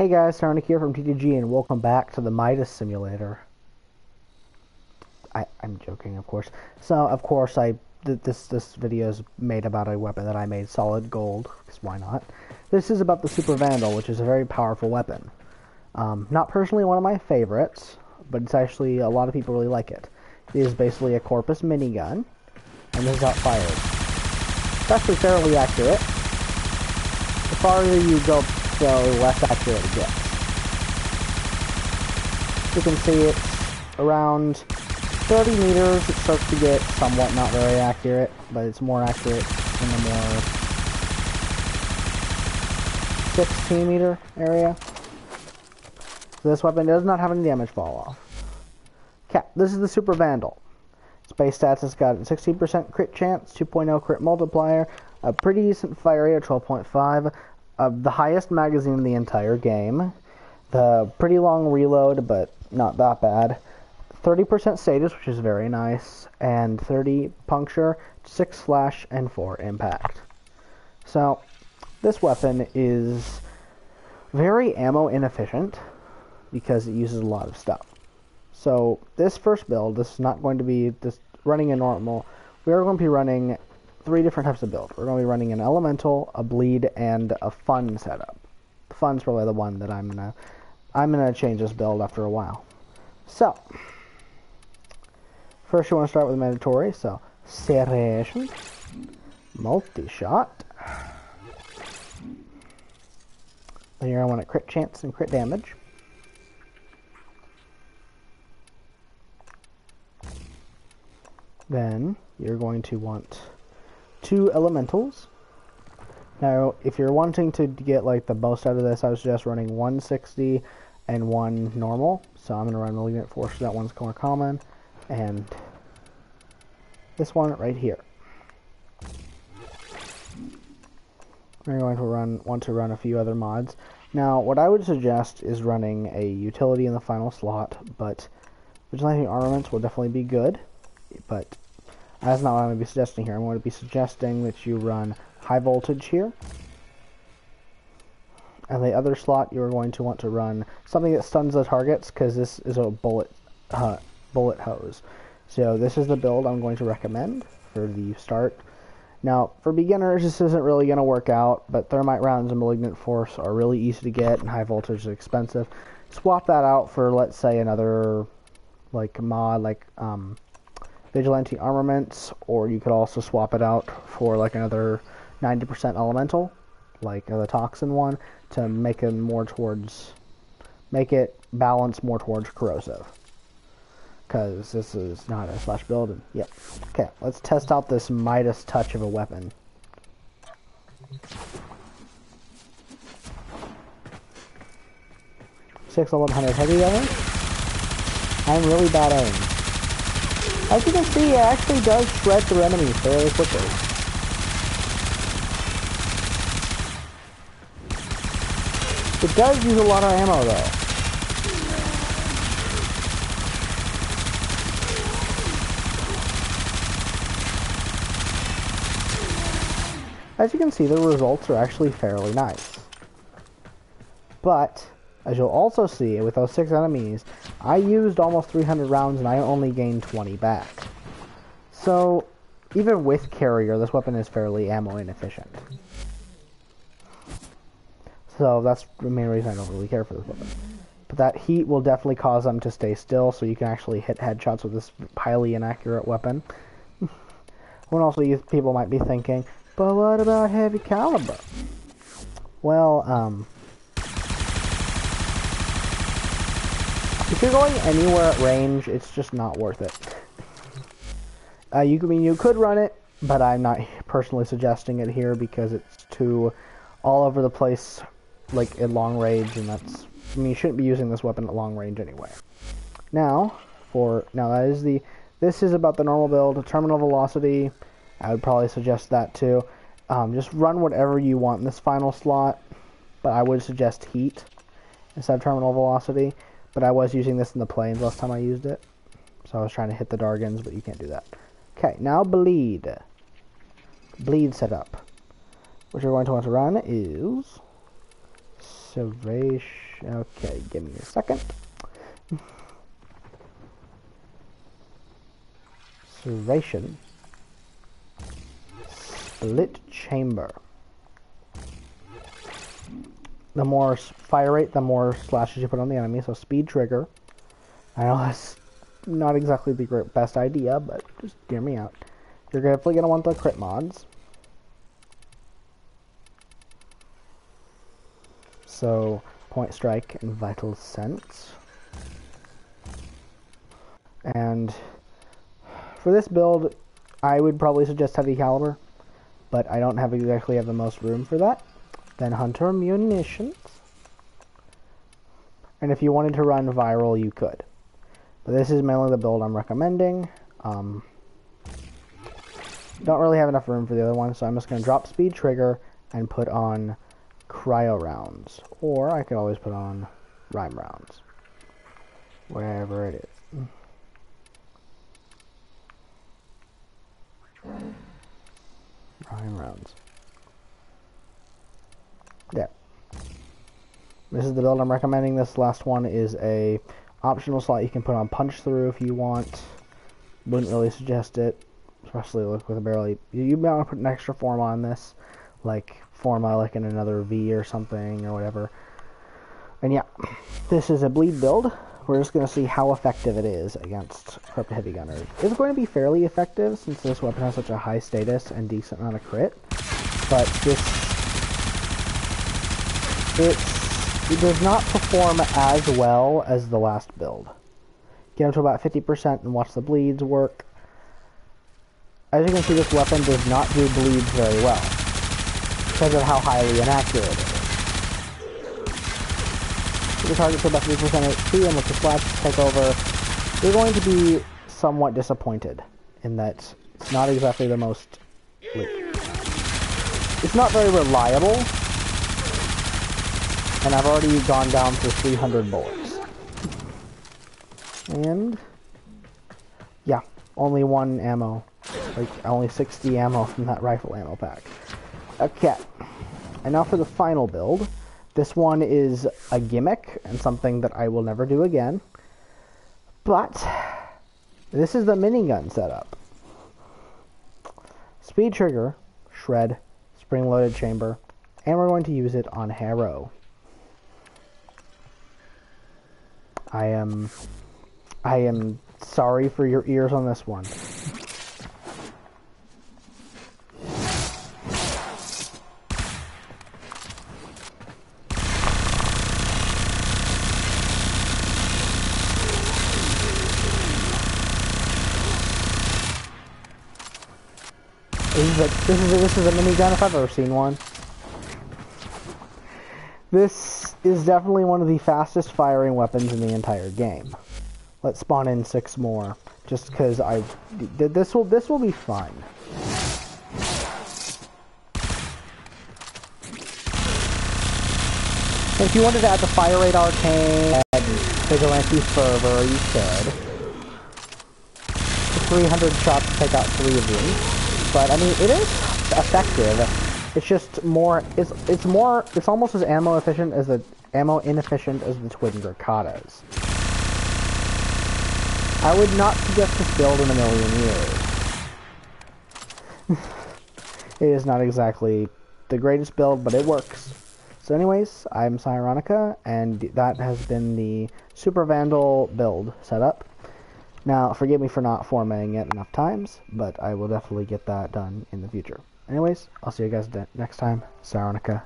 Hey guys, Sarnik here from TTG, and welcome back to the Midas Simulator. I'm joking, of course. So, of course, this video is made about a weapon that I made solid gold, because why not? This is about the Super Vandal, which is a very powerful weapon. Not personally one of my favorites, but it's actually, a lot of people really like it. It is basically a Corpus minigun, and this is how it fires. It's actually fairly accurate. The farther you go, the less accurate it gets. You can see it's around 30 meters. It starts to get somewhat not very accurate, but it's more accurate in the more 16 meter area. So this weapon does not have any damage fall off. Okay, this is the Super Vandal. Its base stats has got a 16% crit chance, 2.0 crit multiplier, a pretty decent fire rate of 12.5, the highest magazine in the entire game, the pretty long reload, but not that bad, 30% status, which is very nice, and 30 puncture, 6 slash, and 4 impact. So, this weapon is very ammo inefficient, because it uses a lot of stuff. So, this first build, this is not going to be just running a normal. We are going to be running 3 different types of build. We're going to be running an elemental, a bleed, and a fun setup. The fun's probably the one that I'm gonna change this build after a while. So, first you want to start with mandatory. So, serration, multi-shot. Then you're going to want a crit chance and crit damage. Then you're going to want 2 elementals. Now, if you're wanting to get like the most out of this, I would suggest running 160 and 1 normal. So I'm going to run Malignant Force, that one's more common, and this one right here. We're going to want to run a few other mods. Now, what I would suggest is running a utility in the final slot, but Vigilante Armaments will definitely be good, but that's not what I'm going to be suggesting here. I'm going to be suggesting that you run high voltage here. And the other slot, you're going to want to run something that stuns the targets, because this is a bullet hose. So this is the build I'm going to recommend for the start. Now, for beginners, this isn't really going to work out, but Thermite Rounds and Malignant Force are really easy to get, and high voltage is expensive. Swap that out for, let's say, another like mod, like Vigilante Armaments, or you could also swap it out for like another 90% elemental, like the Toxin one, to make it balance more towards corrosive. Because this is not a slash build. And, yep. Okay, let's test out this Midas touch of a weapon. Six 1100 heavy damage. I'm really bad aim. As you can see, it actually does shred through enemies fairly quickly. It does use a lot of ammo, though. As you can see, the results are actually fairly nice. But, as you'll also see, with those 6 enemies, I used almost 300 rounds and I only gained 20 back. So, even with carrier, this weapon is fairly ammo inefficient. So that's the main reason I don't really care for this weapon. But that heat will definitely cause them to stay still, so you can actually hit headshots with this highly inaccurate weapon. When also people might be thinking, but what about heavy caliber? Well, if you're going anywhere at range, it's just not worth it. You could run it, but I'm not personally suggesting it here because it's too all over the place, like at long range, and you shouldn't be using this weapon at long range anyway. This is about the normal build. Terminal velocity, I would probably suggest that too. Just run whatever you want in this final slot, but I would suggest heat instead of terminal velocity. But I was using this in the planes last time I used it. So I was trying to hit the Dargans, but you can't do that. Okay, now bleed. Bleed setup. What you're going to want to run is serration. Okay, give me a second. Serration. Split chamber. The more fire rate, the more slashes you put on the enemy. So speed trigger. I know that's not exactly the best idea, but just hear me out. You're definitely going to want the crit mods. So point strike and vital sense. And for this build, I would probably suggest heavy caliber, but I don't exactly have the most room for that. Then hunter munitions. And if you wanted to run viral, you could. But this is mainly the build I'm recommending. Don't really have enough room for the other one, so I'm just going to drop speed trigger and put on cryo rounds. Or I could always put on rhyme rounds. Wherever it is. Rhyme rounds. There. This is the build I'm recommending. This last one is a optional slot you can put on punch through if you want. Wouldn't really suggest it, especially with a barrel. You might want to put an extra form on this, like forma like in another V or something or whatever. And yeah, this is a bleed build. We're just going to see how effective it is against corrupted heavy gunners. It's going to be fairly effective since this weapon has such a high status and decent amount of crit. But it does not perform as well as the last build. Get up to about 50% and watch the bleeds work. As you can see, this weapon does not do bleeds very well because of how highly inaccurate it is. The target to about 50% HP, and with the slash take over, you're going to be somewhat disappointed in that it's not exactly the most... It's not very reliable, and I've already gone down for 300 bullets. And... yeah, only one ammo. Like, only 60 ammo from that rifle ammo pack. Okay, and now for the final build. This one is a gimmick and something that I will never do again. But this is the minigun setup. Speed trigger, shred, spring-loaded chamber, and we're going to use it on Harrow. I am sorry for your ears on this one. This is a minigun if I've ever seen one. This is definitely one of the fastest firing weapons in the entire game. Let's spawn in 6 more, just because this will be fun. If you wanted to add the fire rate arcane and vigilante fervor, you could. 300 shots to take out 3 of them. But I mean, it is effective. It's just more. It's almost as ammo inefficient as the twin Dracatas. I would not suggest this build in a million years. It is not exactly the greatest build, but it works. So, anyways, I'm Cyronica, and that has been the Super Vandal build setup. Now, forgive me for not formatting it enough times, but I will definitely get that done in the future. Anyways, I'll see you guys next time. Cyronica